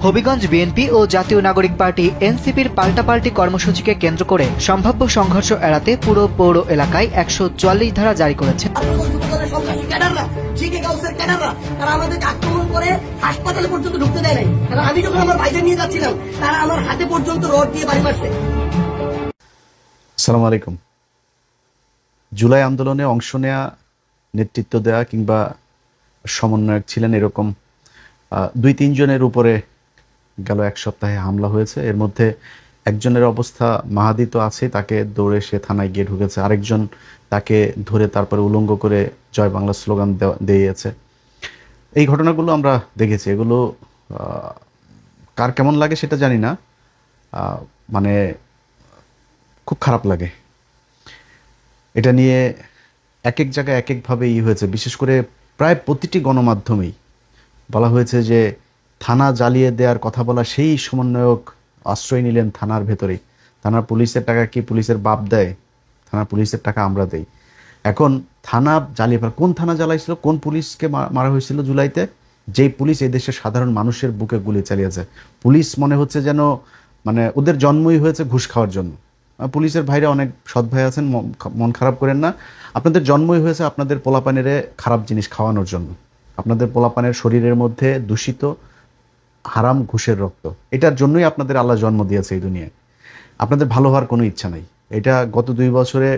Habiganj BNP ও জাতীয় নাগরিক party এনসিপির পাল্টাপাল্টি কর্মসূচিকে কেন্দ্র করে সম্ভাব্য সংঘর্ষ এড়াতে পুরো পৌর এলাকায় ১৪৪ ধারা জারি করেছে। হাসপাতালে পর্যন্ত ঢুকতে দেয় নাই, কারণ আমি যখন আমার ভাইদের নিয়ে যাচ্ছিলাম তারা আমার হাতে পর্যন্ত রড দিয়ে বাড়ি মারছে। আসসালামু আলাইকুম। জুলাই আন্দোলনে অংশ নেয়া, নেতৃত্ব দেওয়া কিংবা সমন্বয়ক ছিলেন এরকম ২-৩ জনের উপরে গেল এক সপ্তাহে হামলা হয়েছে। এর মধ্যে একজনের অবস্থা মাহাদি তো আছে, তাকে দৌড়ে সে থানায় গিয়ে ঢুকেছে। আরেকজন তাকে ধরে তারপরে উলঙ্গ করে জয় বাংলা স্লোগান দিয়েছে। এই ঘটনাগুলো আমরা দেখেছি। এগুলো কার কেমন লাগে সেটা জানি না, মানে খুব খারাপ লাগে। এটা নিয়ে এক এক জায়গায় এক একভাবে হয়েছে। বিশেষ করে প্রায় প্রতিটি গণমাধ্যমেই বলা হয়েছে যে থানা জ্বালিয়ে দেওয়ার কথা বলা সেই সমন্বয়ক আশ্রয় নিলেন থানার ভেতরেই। থানার পুলিশের টাকা কি পুলিশের বাপ দেয়? থানার পুলিশের টাকা আমরা দেই। এখন থানা জ্বালিয়ে ফেলা, কোন থানা জ্বালাইছিল? কোন পুলিশকে মারা হয়েছিল জুলাইতে? যেই পুলিশ এই দেশের সাধারণ মানুষের বুকে গুলি চালিয়েছে। পুলিশ মনে হচ্ছে যেন মানে ওদের জন্মই হয়েছে ঘুষ খাওয়ার জন্য। পুলিশের ভাইরা অনেক সৎ ভাই আছেন, মন খারাপ করেন না। আপনাদের জন্মই হয়েছে আপনাদের পোলাপানের খারাপ জিনিস খাওয়ানোর জন্য। আপনাদের পোলাপানের শরীরের মধ্যে দূষিত হারাম ঘুষের রক্ত, এটার জন্যই আপনাদের আল্লাহ জন্ম দিয়েছে এই দুনিয়ায়। আপনাদের ভালো হওয়ার কোনো ইচ্ছা নাই। এটা গত 2 বছরে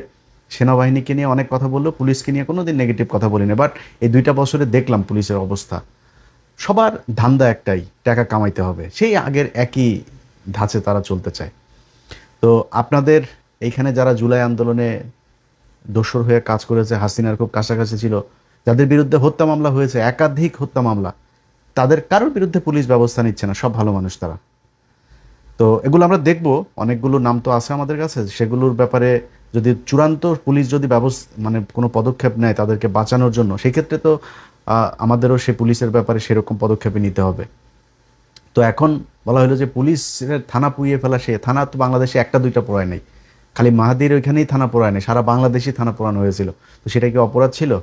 সেনাবাহিনীকে নিয়ে অনেক কথা বললো, পুলিশকে নিয়ে কোনোদিন নেগেটিভ কথা বলি না। বাট এই 2টা বছরে দেখলাম পুলিশের অবস্থা। সবার ধান্দা একটাই, টাকা কামাইতে হবে। সেই আগের একই ধাঁচে তারা চলতে চায়। তো আপনাদের এইখানে যারা জুলাই আন্দোলনে দোসর হয়ে কাজ করেছে, হাসিনার খুব কাছাকাছি ছিল, যাদের বিরুদ্ধে হত্যা মামলা হয়েছে, একাধিক হত্যা মামলা, তাদের কারোর বিরুদ্ধে পুলিশ ব্যবস্থা নিচ্ছে না। সব ভালো মানুষ তারা। তো এগুলো আমরা দেখব, অনেকগুলো নাম তো আছে আমাদের কাছে। সেগুলোর ব্যাপারে যদি চূড়ান্ত পুলিশ যদি মানে কোনো পদক্ষেপ নেয় তাদেরকে বাঁচানোর জন্য, সেক্ষেত্রে তো আমাদেরও সেই পুলিশের ব্যাপারে সেরকম পদক্ষেপই নিতে হবে। তো এখন বলা হলো যে পুলিশের থানা পুড়িয়ে ফেলা। সে থানা তো বাংলাদেশে 1-2টা পোড়ায় নাই, খালি মাহাদির ওইখানেই থানা পোড়ায় নাই, সারা বাংলাদেশই থানা পোড়ানো হয়েছিল। তো সেটা কি অপরাধ ছিল?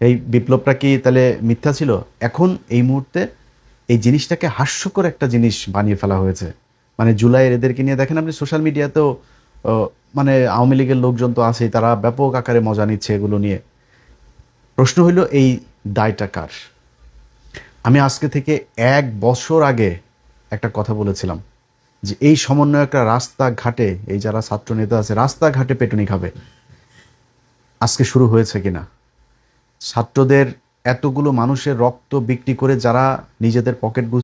এই বিপ্লবটা কি তাহলে মিথ্যা ছিল? এখন এই মুহূর্তে এই জিনিসটাকে হাস্যকর একটা জিনিস বানিয়ে ফেলা হয়েছে। মানে জুলাইয়ের এদেরকে নিয়ে দেখেন আপনি সোশ্যাল মিডিয়াতেও, মানে আওয়ামী লীগের লোকজন তো আছেই, তারা ব্যাপক আকারে মজা নিচ্ছে এগুলো নিয়ে। প্রশ্ন হইল এই দায়টা কার? আমি আজকে থেকে 1 বছর আগে একটা কথা বলেছিলাম যে এই সমন্বয়করা রাস্তাঘাটে, এই যারা ছাত্র নেতা আছে রাস্তাঘাটে পেটুনি খাবে। আজকে শুরু হয়েছে কিনা? ছাত্রদের এতগুলো মানুষের রক্ত বিক্রি করে যারা নিজেদের পকেট